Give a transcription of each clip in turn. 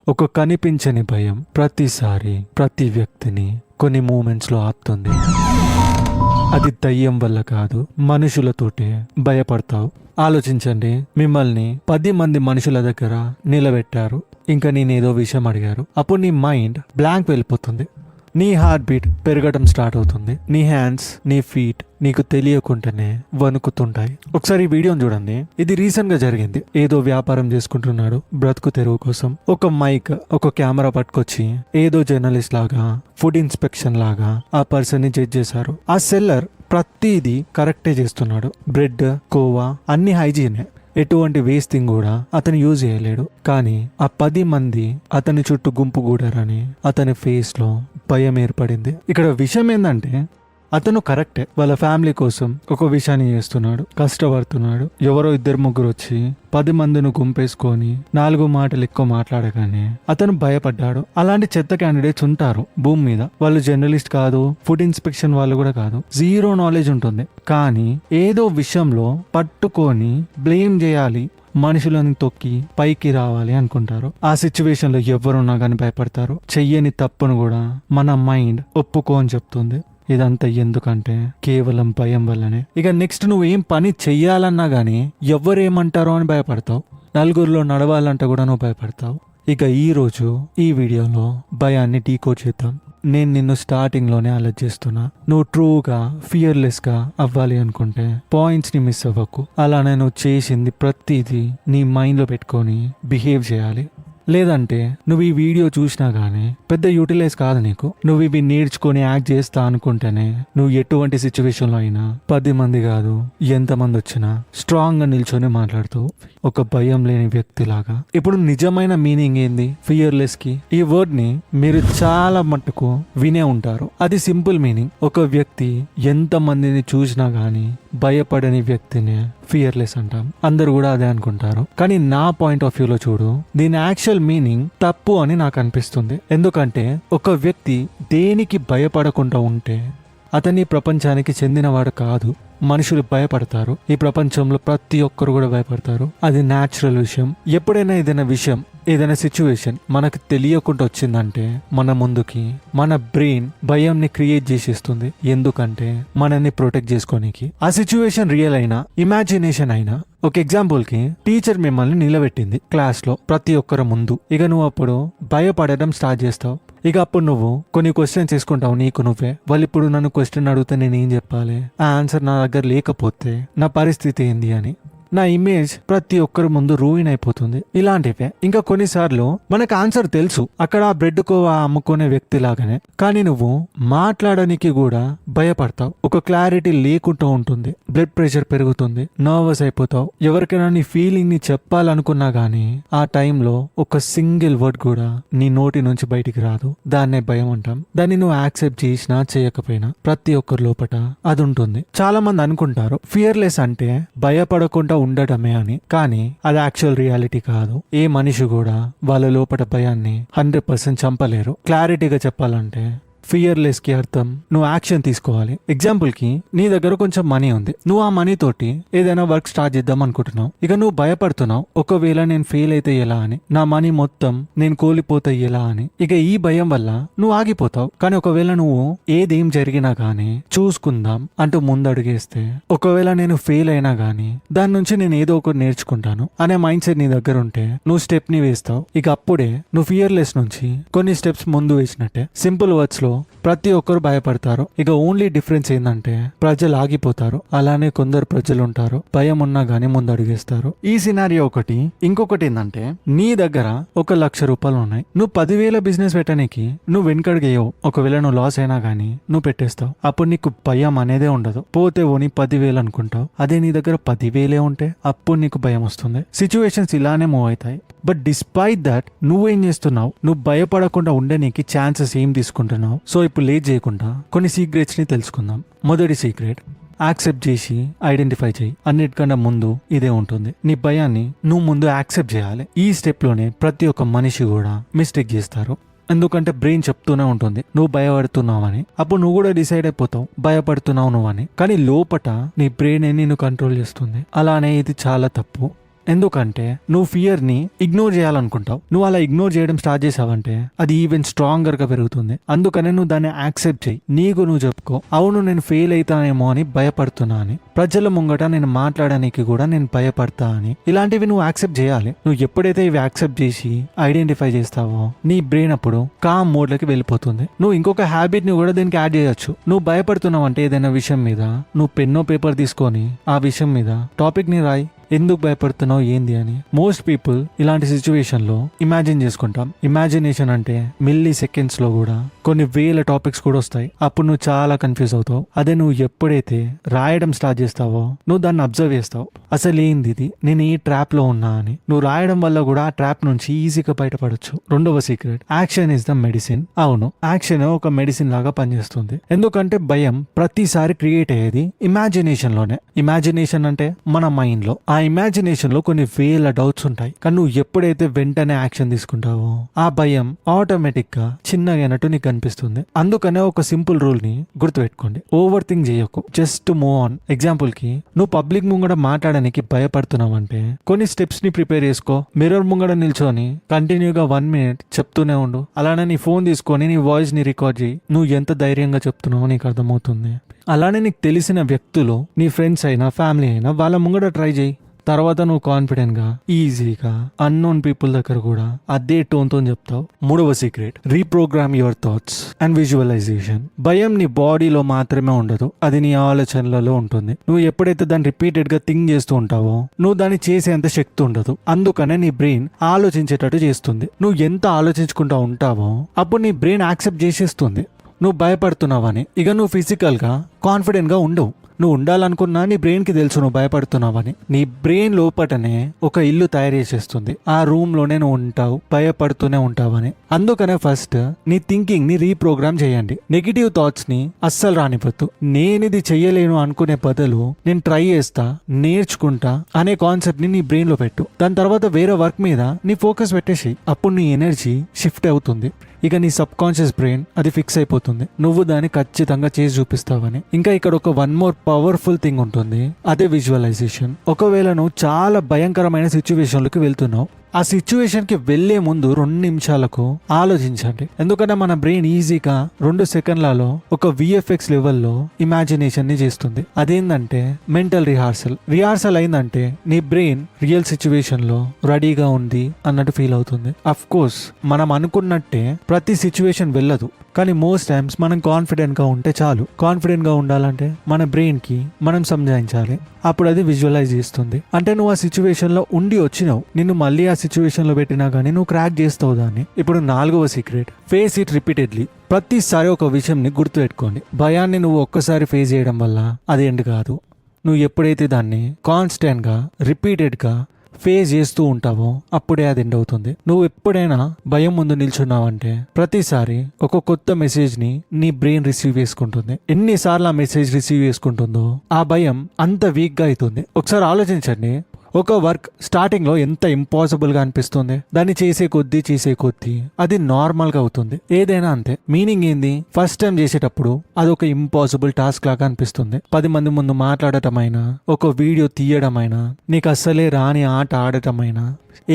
ఒక కనిపించని భయం ప్రతిసారి ప్రతి వ్యక్తిని కొన్ని మూమెంట్స్లో ఆపుతుంది. అది దయ్యం వల్ల కాదు, మనుషులతోటే భయపడతావు. ఆలోచించండి, మిమ్మల్ని 10 మంది మనుషుల దగ్గర నిలబెట్టారు, ఇంకా నేనేదో విషయం అడిగారు. అప్పుడు నీ మైండ్ బ్లాంక్ వెళ్ళిపోతుంది. నీ హార్ట్ బీట్ పెరగడం స్టార్ట్ అవుతుంది. నీ హ్యాండ్స్, నీ ఫీట్ నీకు తెలియకుండానే వణుకుతుంటాయి. ఒకసారి ఈ వీడియోని చూడండి. ఇది రీసెంట్ గా జరిగింది. ఏదో వ్యాపారం చేసుకుంటున్నాడు బ్రతుకు తెరువు కోసం. ఒక మైక్, ఒక కెమెరా పట్టుకొచ్చి ఏదో జర్నలిస్ట్ లాగా, ఫుడ్ ఇన్స్పెక్షన్ లాగా ఆ పర్సన్ ని జడ్జ్ చేశారు. ఆ సెల్లర్ ప్రతిదీ కరెక్టే చేస్తున్నాడు. బ్రెడ్, కోవా అన్ని హైజీనే, ఎటువంటి వేస్టింగ్ కూడా అతను యూజ్ చేయలేడు. కానీ ఆ 10 మంది అతని చుట్టూ గుంపు కూడారని అతని ఫేస్ లో భయం ఏర్పడింది. ఇక్కడ విషయం ఏంటంటే అతను కరెక్టే, వాళ్ళ ఫ్యామిలీ కోసం ఒక విషయాన్ని చేస్తున్నాడు, కష్టపడుతున్నాడు. ఎవరో 2-3 వచ్చి 10 మందిని గుంపేసుకొని 4 మాటలు ఎక్కువ మాట్లాడగానే అతను భయపడ్డాడు. అలాంటి చెత్త క్యాండిడేట్స్ ఉంటారు భూమి మీద. వాళ్ళు జర్నలిస్ట్ కాదు, ఫుడ్ ఇన్స్పెక్షన్ వాళ్ళు కూడా కాదు, జీరో నాలెడ్జ్ ఉంటుంది. కానీ ఏదో విషయంలో పట్టుకొని బ్లేమ్ చేయాలి, మనుషులను తొక్కి పైకి రావాలి అనుకుంటారు. ఆ సిచ్యువేషన్ లో ఎవరున్నా కానీ భయపడతారు. చెయ్యని తప్పును కూడా మన మైండ్ ఒప్పుకో అని చెప్తుంది. ఇదంతా ఎందుకంటే కేవలం భయం వల్లనే. ఇక నెక్స్ట్ నువ్వు ఏం పని చెయ్యాలన్నా గానీ ఎవరేమంటారో అని భయపడతావు. నలుగురిలో నడవాలంటే కూడా నువ్వు భయపడతావు. ఇక ఈ రోజు ఈ వీడియోలో భయాన్ని డీకోడ్ చేద్దాం. నేను నిన్ను స్టార్టింగ్ లోనే అలర్ట్ చేస్తున్నా. నువ్వు ట్రూగా, ఫియర్లెస్ గా అవ్వాలి అనుకుంటే పాయింట్స్ ని మిస్ అవ్వకు. అలానే నువ్వు చేసింది ప్రతిదీ నీ మైండ్ లో పెట్టుకొని బిహేవ్ చేయాలి. లేదంటే నువ్వు ఈ వీడియో చూసినా గానీ పెద్ద యూటిలైజ్ కాదు నీకు. నువ్వు ఇవి నేర్చుకొని యాక్ట్ చేస్తా అనుకుంటేనే నువ్వు ఎటువంటి సిచ్యువేషన్ లో అయినా 10 మంది కాదు, ఎంతమంది వచ్చినా స్ట్రాంగ్ గా నిల్చొని మాట్లాడుతావు, ఒక భయం లేని వ్యక్తిలాగా. ఇప్పుడు నిజమైన మీనింగ్ ఏంది ఫియర్లెస్ కి? ఈ వర్డ్ ని మీరు చాలా మట్టుకు వినే ఉంటారు. అది సింపుల్ మీనింగ్. ఒక వ్యక్తి ఎంత మందిని చూసినా గానీ భయపడని వ్యక్తినే ఫియర్లెస్ అంటాం. అందరు కూడా అదే అనుకుంటారు. కానీ నా పాయింట్ ఆఫ్ వ్యూలో చూడు, దీని యాక్చువల్ మీనింగ్ తప్పు అని నాకు అనిపిస్తుంది. ఎందుకంటే ఒక వ్యక్తి దేనికి భయపడకుండా ఉంటే అతని ప్రపంచానికి చెందినవాడు కాదు. మనుషులు భయపడతారు. ఈ ప్రపంచంలో ప్రతి ఒక్కరు కూడా భయపడతారు. అది న్యాచురల్ విషయం. ఎప్పుడైనా ఏదైనా సిచ్యువేషన్ మనకు తెలియకుండా వచ్చిందంటే మన ముందుకి మన బ్రెయిన్ భయంని క్రియేట్ చేసేస్తుంది. ఎందుకంటే మనల్ని ప్రొటెక్ట్ చేసుకోనికి. ఆ సిచ్యువేషన్ రియల్ అయినా, ఇమాజినేషన్ అయినా. ఒక ఎగ్జాంపుల్ కి టీచర్ మిమ్మల్ని నిలబెట్టింది క్లాస్ లో ప్రతి ఒక్కరి ముందు. ఇక నువ్వు అప్పుడు భయపడడం స్టార్ట్ చేస్తావు. ఇక అప్పుడు నువ్వు కొన్ని క్వశ్చన్స్ చేసుకుంటావు నీకు నువ్వే. వాళ్ళు ఇప్పుడు నన్ను క్వశ్చన్ అడిగితే నేను ఏం చెప్పాలి? ఆ ఆన్సర్ నా దగ్గర లేకపోతే నా పరిస్థితి ఏంది అని నా ఇమేజ్ ప్రతి ఒక్కరి ముందు రూయిన్ అయిపోతుంది. ఇలాంటివే. ఇంకా కొన్నిసార్లు మనకు ఆన్సర్ తెలుసు, అక్కడ ఆ బ్రెడ్ కోవా అమ్ముకునే వ్యక్తి లాగానే. కానీ నువ్వు మాట్లాడడానికి కూడా భయపడతావు. ఒక క్లారిటీ లేకుండా ఉంటుంది. బ్లడ్ ప్రెషర్ పెరుగుతుంది, నర్వస్ అయిపోతావు. ఎవరికైనా నీ ఫీలింగ్ ని చెప్పాలనుకున్నా గానీ ఆ టైంలో ఒక సింగిల్ వర్డ్ కూడా నీ నోటి నుంచి బయటికి రాదు. దాన్నే భయం అంటాం. దాన్ని నువ్వు యాక్సెప్ట్ చేసినా చేయకపోయినా ప్రతి ఒక్కరి లోపట అది ఉంటుంది. చాలా మంది అనుకుంటారు ఫియర్లెస్ అంటే భయపడకుండా ఉండటమే అని. కానీ అది యాక్చువల్ రియాలిటీ కాదు. ఏ మనిషి కూడా వాళ్ళ లోపల భయాన్ని 100% చంపలేరు. క్లారిటీగా చెప్పాలంటే ఫియర్లెస్ కి అర్థం నువ్వు యాక్షన్ తీసుకోవాలి. ఎగ్జాంపుల్ కి నీ దగ్గర కొంచెం మనీ ఉంది. నువ్వు ఆ మనీ తోటి ఏదైనా వర్క్ స్టార్ట్ చేద్దాం అనుకుంటున్నావు. ఇక నువ్వు భయపడుతున్నావు, ఒకవేళ నేను ఫెయిల్ అయితే ఎలా అని, నా మనీ మొత్తం నేను కోల్పోతే ఎలా అని. ఇక ఈ భయం వల్ల నువ్వు ఆగిపోతావు. కానీ ఒకవేళ నువ్వు ఏదేం జరిగినా గానీ చూసుకుందాం అంటూ ముందడుగేస్తే, ఒకవేళ నేను ఫెయిల్ అయినా గానీ దాని నుంచి నేను ఏదో ఒకటి నేర్చుకుంటాను అనే మైండ్ సెట్ నీ దగ్గర ఉంటే నువ్వు స్టెప్ ని వేస్తావు. ఇక అప్పుడే నువ్వు ఫియర్లెస్ నుంచి కొన్ని స్టెప్స్ ముందు వేసినట్టే. సింపుల్ వర్డ్స్ లో ప్రతి ఒక్కరు భయపడతారు. ఇక ఓన్లీ డిఫరెన్స్ ఏంటంటే ప్రజలు ఆగిపోతారు. అలానే కొందరు ప్రజలు ఉంటారు భయం ఉన్నా గానీ ముందు అడిగేస్తారు. ఈ సినారియో ఒకటి. ఇంకొకటి ఏంటంటే నీ దగ్గర 1,00,000 రూపాయలు ఉన్నాయి. నువ్వు 10,000 బిజినెస్ పెట్టడానికి నువ్వు వెనకడిగేయవు. ఒకవేళ నువ్వు లాస్ అయినా గానీ నువ్వు పెట్టేస్తావు. అప్పుడు నీకు భయం అనేదే ఉండదు. పోతే ఓని 10,000 అనుకుంటావు. అదే నీ దగ్గర 10,000 ఉంటే అప్పుడు నీకు భయం వస్తుంది. సిచ్యువేషన్స్ ఇలానే మూవ్ అవుతాయి. బట్ డిస్పైట్ దట్ నువ్వేం చేస్తున్నావు? నువ్వు భయపడకుండా ఉండడానికి ఛాన్సెస్ ఏం తీసుకుంటున్నావు? సో ఇప్పుడు లేట్ చేయకుండా కొన్ని సీక్రెట్స్ ని తెలుసుకుందాం. మొదటి సీక్రెట్, యాక్సెప్ట్ చేసి ఐడెంటిఫై చేయి. అన్నిటికన్నా ముందు ఇదే ఉంటుంది. నీ భయాన్ని నువ్వు ముందు యాక్సెప్ట్ చేయాలి. ఈ స్టెప్ లోనే ప్రతి ఒక్క మనిషి కూడా మిస్టేక్ చేస్తారు. ఎందుకంటే బ్రెయిన్ చెప్తూనే ఉంటుంది నువ్వు భయపడుతున్నావు అని. అప్పుడు నువ్వు కూడా డిసైడ్ అయిపోతావు భయపడుతున్నావు నువ్వు అని. కానీ లోపట నీ బ్రెయిన్ నిన్ను కంట్రోల్ చేస్తుంది. అలానే ఇది చాలా తప్పు. ఎందుకంటే నువ్వు ఫియర్ ని ఇగ్నోర్ చేయాలనుకుంటావు. నువ్వు అలా ఇగ్నోర్ చేయడం స్టార్ట్ చేసావంటే అది ఈవెన్ స్ట్రాంగర్ గా పెరుగుతుంది. అందుకనే నువ్వు దాన్ని యాక్సెప్ట్ చేయి. నీకు నువ్వు చెప్పుకో, అవును నేను ఫెయిల్ అవుతానేమో అని భయపడుతున్నా అని, ప్రజల ముంగట నేను మాట్లాడడానికి కూడా నేను భయపడతా అని. ఇలాంటివి నువ్వు యాక్సెప్ట్ చేయాలి. నువ్వు ఎప్పుడైతే ఇవి యాక్సెప్ట్ చేసి ఐడెంటిఫై చేస్తావో నీ బ్రెయిన్ అప్పుడు కామ్ మోడ్ లోకి వెళ్ళిపోతుంది. నువ్వు ఇంకొక హ్యాబిట్ ని కూడా దీనికి యాడ్ చేయొచ్చు. నువ్వు భయపడుతున్నావు అంటే ఏదైనా విషయం మీద నువ్వు పెన్నో పేపర్ తీసుకొని ఆ విషయం మీద టాపిక్ ని రాయి. ఎందుకు భయపడుతున్నావు ఏంది అని. మోస్ట్ పీపుల్ ఇలాంటి సిచ్యువేషన్ లో ఇమాజిన్ చేసుకుంటాం. ఇమాజినేషన్ అంటే మిల్లీ సెకండ్స్ లో కూడా కొన్ని వేల టాపిక్స్ కూడా వస్తాయి. అప్పుడు నువ్వు చాలా కన్ఫ్యూజ్ అవుతావు. అదే నువ్వు ఎప్పుడైతే రాయడం స్టార్ట్ చేస్తావో నువ్వు దాన్ని అబ్జర్వ్ చేస్తావు. అసలు ఏంది ఇది, నేను ఈ ట్రాప్ లో ఉన్నా అని. నువ్వు రాయడం వల్ల కూడా ఆ ట్రాప్ నుంచి ఈజీగా బయటపడొచ్చు. రెండవ secret, action is the medicine. అవును, యాక్షన్ ఒక మెడిసిన్ లాగా పనిచేస్తుంది. ఎందుకంటే భయం ప్రతిసారి క్రియేట్ అయ్యేది ఇమాజినేషన్ లోనే. ఇమాజినేషన్ అంటే మన మైండ్ లో. ఆ ఇమాజినేషన్ లో కొన్ని వేల డౌట్స్ ఉంటాయి. కానీ నువ్వు ఎప్పుడైతే వెంటనే యాక్షన్ తీసుకుంటావో ఆ భయం ఆటోమేటిక్ గా చిన్నగా అయినట్టు నీకు అనిపిస్తుంది. అందుకనే ఒక సింపుల్ రూల్ ని గుర్తుపెట్టుకోండి, ఓవర్ థింక్ చేయకు, జస్ట్ మూవ్ ఆన్. ఎగ్జాంపుల్ కి నువ్వు పబ్లిక్ ముంగడ మాట్లాడడానికి భయపడుతున్నావు అంటే కొన్ని స్టెప్స్ ని ప్రిపేర్ చేసుకో. మిర్రర్ ముంగడ నిల్చొని కంటిన్యూగా 1 minute చెప్తూనే ఉండు. అలానే నీ ఫోన్ తీసుకొని నీ వాయిస్ ని రికార్డ్ చేయి. నువ్వు ఎంత ధైర్యంగా చెప్తున్నావో నీకు అర్థమవుతుంది. అలానే నీకు తెలిసిన వ్యక్తులు, నీ ఫ్రెండ్స్ అయినా ఫ్యామిలీ అయినా, వాళ్ళ ముంగడ ట్రై చేయి. తర్వాత నువ్వు కాన్ఫిడెంట్ గా ఈజీగా అన్నోన్ పీపుల్ దగ్గర కూడా అదే టోన్ తో చెప్తావు. మూడవ secret, reprogramme your thoughts and visualisation. భయం నీ బాడీలో మాత్రమే ఉండదు, అది నీ ఆలోచనలలో ఉంటుంది. నువ్వు ఎప్పుడైతే దాన్ని రిపీటెడ్ గా థింక్ చేస్తూ ఉంటావో నువ్వు దాన్ని చేసేంత శక్తి ఉండదు. అందుకనే నీ బ్రెయిన్ ఆలోచించేటట్టు చేస్తుంది. నువ్వు ఎంత ఆలోచించుకుంటా ఉంటావో అప్పుడు నీ బ్రెయిన్ యాక్సెప్ట్ చేసేస్తుంది నువ్వు భయపడుతున్నావని. ఇక నువ్వు ఫిజికల్ గా కాన్ఫిడెంట్ గా ఉండవు. నువ్వు ఉండాలనుకున్నా నీ బ్రెయిన్ కి తెలుసు నువ్వు భయపడుతున్నావని. నీ బ్రెయిన్ లోపటనే ఒక ఇల్లు తయారు చేసేస్తుంది. ఆ రూమ్ లోనే నువ్వు ఉంటావు, భయపడుతూనే ఉంటావని. అందుకనే ఫస్ట్ నీ థింకింగ్ ని రీప్రోగ్రామ్ చేయండి. నెగిటివ్ థాట్స్ ని అస్సలు రానివ్వద్దు. నేను ఇది చెయ్యలేను అనుకునే బదులు నేను ట్రై చేస్తా, నేర్చుకుంటా అనే కాన్సెప్ట్ ని నీ బ్రెయిన్ లో పెట్టు. దాని తర్వాత వేరే వర్క్ మీద నీ ఫోకస్ పెట్టేసి అప్పుడు నీ ఎనర్జీ షిఫ్ట్ అవుతుంది. ఇక నీ సబ్ కాన్షియస్ బ్రెయిన్ అది ఫిక్స్ అయిపోతుంది నువ్వు దాన్ని ఖచ్చితంగా చేసి చూపిస్తావని. ఇంకా ఇక్కడ ఒక 1 more పవర్ఫుల్ థింగ్ ఉంటుంది, అదే విజువలైజేషన్. ఒకవేళ నువ్వు చాలా భయంకరమైన సిచ్యువేషన్లోకి వెళ్తున్నావు, ఆ సిచ్యువేషన్ కి వెళ్లే ముందు 2 నిమిషాలకు ఆలోచించండి. ఎందుకంటే మన బ్రెయిన్ ఈజీగా 2 సెకండ్లలో ఒక VFX లెవెల్లో ఇమాజినేషన్ ని చేస్తుంది. అదేంటంటే మెంటల్ రిహార్సల్ అయిందంటే నీ బ్రెయిన్ రియల్ సిచ్యువేషన్ లో రెడీగా ఉంది అన్నట్టు ఫీల్ అవుతుంది. అఫ్ కోర్స్ మనం అనుకున్నట్టే ప్రతి సిచ్యువేషన్ వెళ్ళదు, కానీ మోస్ట్ టైమ్స్ మనం కాన్ఫిడెంట్ గా ఉంటే చాలు. కాన్ఫిడెంట్ గా ఉండాలంటే మన బ్రెయిన్ కి మనం సంజాయించాలి, అప్పుడు అది విజువలైజ్ చేస్తుంది. అంటే నువ్వు ఆ సిచ్యువేషన్ లో ఉండి వచ్చినావు, నిన్ను మళ్ళీ ఆ సిచ్యువేషన్ లో పెట్టినా గానీ నువ్వు క్రాక్ చేస్తావు దాన్ని. ఇప్పుడు 4వ సీక్రెట్, ఫేస్ ఇట్ రిపీటెడ్లీ. ప్రతిసారి ఒక విషయం ని గుర్తు పెట్టుకోండి, భయాన్ని నువ్వు ఒక్కసారి ఫేస్ చేయడం వల్ల అది ఎండ్ కాదు. నువ్వు ఎప్పుడైతే దాన్ని కాన్స్టెంట్ గా రిపీటెడ్ గా ఫేస్ చేస్తూ ఉంటావో అప్పుడే అది ఎండ్ అవుతుంది. నువ్వు ఎప్పుడైనా భయం ముందు నిల్చున్నావంటే ప్రతిసారి ఒక కొత్త మెసేజ్ ని నీ బ్రెయిన్ రిసీవ్ చేసుకుంటుంది. ఎన్నిసార్లు ఆ మెసేజ్ రిసీవ్ చేసుకుంటుందో ఆ భయం అంత వీక్ గా అవుతుంది. ఒకసారి ఆలోచించండి, ఒక వర్క్ స్టార్టింగ్ లో ఎంత ఇంపాసిబుల్ గా అనిపిస్తుంది, దాన్ని చేసే కొద్దీ అది నార్మల్ గా అవుతుంది. ఏదైనా అంతే. మీనింగ్ ఏంది, ఫస్ట్ టైం చేసేటప్పుడు అది ఒక ఇంపాసిబుల్ టాస్క్ లాగా అనిపిస్తుంది. 10 మంది ముందు మాట్లాడటమైనా, ఒక వీడియో తీయడమైనా, నీకు అస్సలే రాని ఆట ఆడటమైనా,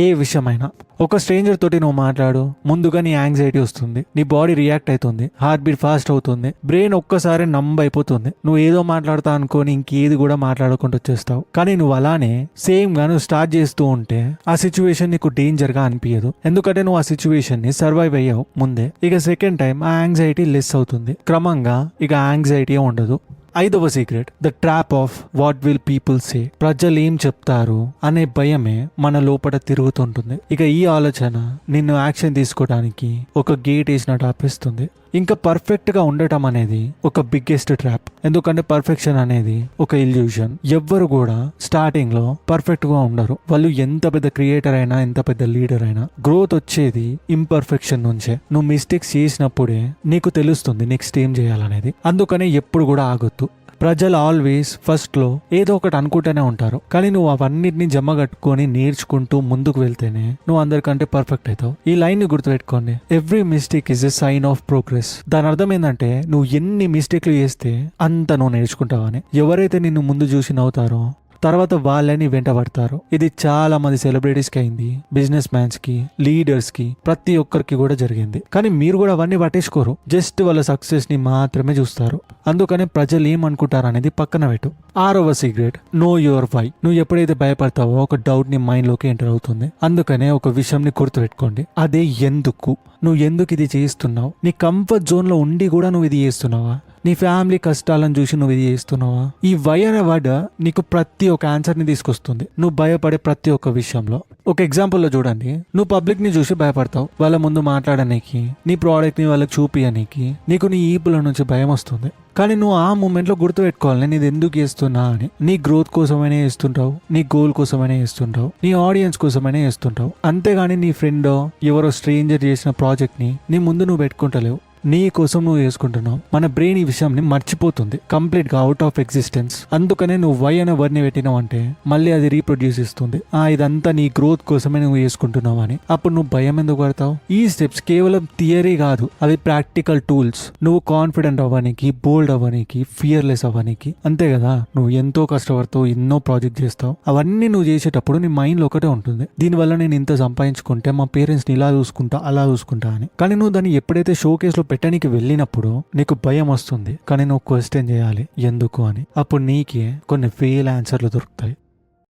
ఏ విషయమైనా. ఒక స్ట్రేంజర్ తోటి నువ్వు మాట్లాడు, ముందుగా నీ యాంగ్జైటీ వస్తుంది, నీ బాడీ రియాక్ట్ అవుతుంది, హార్ట్ బీట్ ఫాస్ట్ అవుతుంది, బ్రెయిన్ ఒక్కసారి నంబ్ అయిపోతుంది. నువ్వు ఏదో మాట్లాడతా అనుకోని ఇంకేది కూడా మాట్లాడకుండా వచ్చేస్తావు. కానీ నువ్వు అలానే సేమ్ గా నువ్వు స్టార్ట్ చేస్తూ ఉంటే ఆ సిచ్యువేషన్ నీకు డేంజర్ గా అనిపించదు. ఎందుకంటే నువ్వు ఆ సిచ్యువేషన్ ని సర్వైవ్ అయ్యావు ముందే. ఇక సెకండ్ టైం ఆ యాంగ్జైటీ లెస్ అవుతుంది. క్రమంగా ఇక యాంగ్జైటీ ఉండదు. 5వ secret, the trap of what will people say. ప్రజలు ఏం చెప్తారు అనే భయమే మన లోపల తిరుగుతుంటుంది. ఇక ఈ ఆలోచన నిన్ను యాక్షన్ తీసుకోవడానికి ఒక గేట్ వేసినట్టు ఆపిస్తుంది. ఇంకా పర్ఫెక్ట్ గా ఉండటం అనేది ఒక బిగ్గెస్ట్ ట్రాప్. ఎందుకంటే పర్ఫెక్షన్ అనేది ఒక ఇల్యూషన్. ఎవ్వరు కూడా స్టార్టింగ్ లో పర్ఫెక్ట్ గా ఉండరు. వాళ్ళు ఎంత పెద్ద క్రియేటర్ అయినా, ఎంత పెద్ద లీడర్ అయినా, గ్రోత్ వచ్చేది ఇంపర్ఫెక్షన్ నుంచే. నువ్వు మిస్టేక్స్ చేసినప్పుడే నీకు తెలుస్తుంది నెక్స్ట్ ఏం చేయాలనేది. అందుకనే ఎప్పుడు కూడా ఆగొద్దు. ప్రజలు ఆల్వేస్ ఫస్ట్ లో ఏదో ఒకటి అనుకుంటూనే ఉంటారు, కానీ నువ్వు అవన్నిటిని జమ కట్టుకొని నేర్చుకుంటూ ముందుకు వెళ్తేనే నువ్వు అందరికంటే పర్ఫెక్ట్ అవుతావు. ఈ లైన్ ని గుర్తుపెట్టుకోండి, every mistake is a sign of progress. దాని అర్థం ఏంటంటే నువ్వు ఎన్ని మిస్టేక్లు చేస్తే అంత నువ్వు నేర్చుకుంటావని. ఎవరైతే నిన్ను ముందు చూసి నవ్వుతారో తర్వాత వాళ్ళని వెంట పడతారు. ఇది చాలా మంది సెలబ్రిటీస్ కి అయింది, బిజినెస్ మ్యాన్స్ కి, లీడర్స్ కి, ప్రతి ఒక్కరికి కూడా జరిగింది. కానీ మీరు కూడా అవన్నీ పట్టించుకోరు, జస్ట్ వాళ్ళ సక్సెస్ ని మాత్రమే చూస్తారు. అందుకనే ప్రజలు ఏమనుకుంటారు అనేది పక్కన పెట్టు. 6వ సీక్రెట్, నో యువర్ వై. నువ్వు ఎప్పుడైతే భయపడతావో ఒక డౌట్ ని మైండ్ లోకి ఎంటర్ అవుతుంది. అందుకనే ఒక విషయం ని గుర్తుపెట్టుకోండి, అదే ఎందుకు. నువ్వు ఎందుకు ఇది చేస్తున్నావు? నీ కంఫర్ట్ జోన్ లో ఉండి కూడా నువ్వు ఇది చేస్తున్నావా? నీ ఫ్యామిలీ కష్టాలను చూసి నువ్వు ఇది చేస్తున్నావా? ఈ వై అనే వర్డ్ నీకు ప్రతి ఒక్క ఆన్సర్ ని తీసుకొస్తుంది, నువ్వు భయపడే ప్రతి ఒక్క విషయంలో. ఒక ఎగ్జాంపుల్ లో చూడండి, నువ్వు పబ్లిక్ ని చూసి భయపడతావు, వాళ్ళ ముందు మాట్లాడడానికి, నీ ప్రోడక్ట్ ని వాళ్ళకి చూపియడానికి నీకు నీ ఈపుల నుంచి భయం వస్తుంది. కానీ నువ్వు ఆ మూమెంట్ లో గుర్తుపెట్టుకోవాలి, నేను ఇది ఎందుకు చేస్తున్నా అని. నీ గ్రోత్ కోసమైనా చేస్తుంటావు, నీ గోల్ కోసమైనా చేస్తుంటావు, నీ ఆడియన్స్ కోసమైనా చేస్తుంటావు. అంతేగాని నీ ఫ్రెండ్ ఎవరో స్ట్రేంజర్ చేసిన ప్రాజెక్ట్ ని నీ ముందు నువ్వు పెట్టుకుంటలేవు, నీ కోసం నువ్వు చేసుకుంటున్నావు. మన బ్రెయిన్ ఈ విషయంని మర్చిపోతుంది, కంప్లీట్ గా అవుట్ ఆఫ్ ఎగ్జిస్టెన్స్. అందుకనే నువ్వు వై అనే వర్డ్ ని పెట్టినావు అంటే మళ్ళీ అది రీప్రొడ్యూస్ ఇస్తుంది, ఇదంతా నీ గ్రోత్ కోసమే నువ్వు చేసుకుంటున్నావు అని. అప్పుడు నువ్వు భయం ఎందుకు పడతావు? ఈ స్టెప్స్ కేవలం థియరీ కాదు, అవి ప్రాక్టికల్ టూల్స్. నువ్వు కాన్ఫిడెంట్ అవ్వడానికి, బోల్డ్ అవ్వడానికి, ఫియర్లెస్ అవ్వడానికి. అంతే కదా, నువ్వు ఎంతో కష్టపడతావు, ఎన్నో ప్రాజెక్ట్ చేస్తావు, అవన్నీ నువ్వు చేసేటప్పుడు నీ మైండ్ లో ఒకటే ఉంటుంది, దీనివల్ల నేను ఇంత సంపాదించుకుంటే మా పేరెంట్స్ ని ఇలా చూసుకుంటా, అలా చూసుకుంటా అని. కానీ నువ్వు దాన్ని ఎప్పుడైతే షోకేస్ లో పెట్టడానికి వెళ్ళినప్పుడు నీకు భయం వస్తుంది, కానీ నువ్వు క్వశ్చన్ చేయాలి ఎందుకు అని. అప్పుడు నీకే కొన్ని ఫెయిల్ ఆన్సర్లు దొరుకుతాయి.